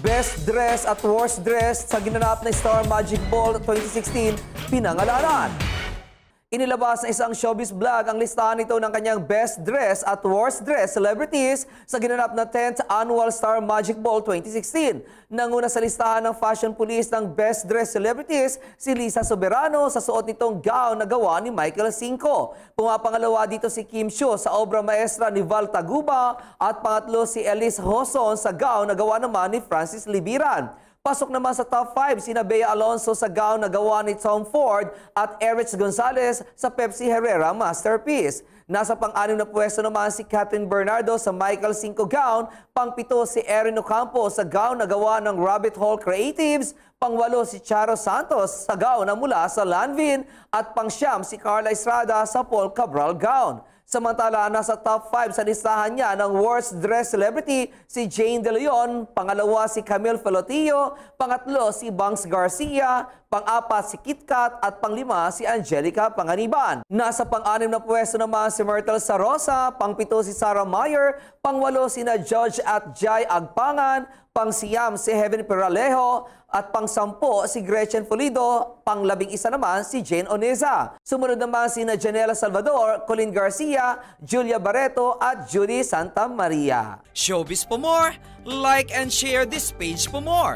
Best Dress at Worst Dress sa ginanap na Star Magic Ball 2016 pinangalanan. Inilabas ng isang showbiz blog ang listahan nito ng kanyang Best Dress at Worst Dress celebrities sa ginanap na 10th Annual Star Magic Ball 2016. Nanguna sa listahan ng Fashion Police ng Best Dress Celebrities si Lisa Soberano sa suot nitong gown na gawa ni Michael Cinco. Pumapangalawa dito si Kim Chiu sa obra maestra ni Val Taguba at pangatlo si Elise Hoson sa gown na gawa naman ni Francis Libiran. Pasok naman sa top 5 sina Bea Alonso sa gown na gawa ni Tom Ford at Erich Gonzalez sa Pepsi Herrera Masterpiece. Nasa pang-anim na pwesto naman si Catherine Bernardo sa Michael Cinco gown, pang-pito si Erin Ocampo sa gown na gawa ng Rabbit Hole Creatives, pang-walo si Charo Santos sa gown na mula sa Lanvin at pang-siyam si Carla Estrada sa Paul Cabral gown. Samantala, nasa top 5 sa listahan niya ng Worst Dress Celebrity si Jane De Leon, pangalawa si Camille Felotillo, pangatlo si Bangs Garcia, pang-apat si Kit Kat at panglima si Angelica Panganiban. Nasa pang-anim na pwesto naman si Myrtle Sarosa, pang-pito si Sarah Meyer, pang-walo sina Judge at Jai Agpangan, pang-siyam si Heaven Peralejo, at pang-sampo si Gretchen Pulido, pang-11 naman si Jane Oneza. Sumunod naman sina Janela Salvador, Colin Garcia, Julia Barreto at Judy Santa Maria. Showbiz for more! Like and share this page for more!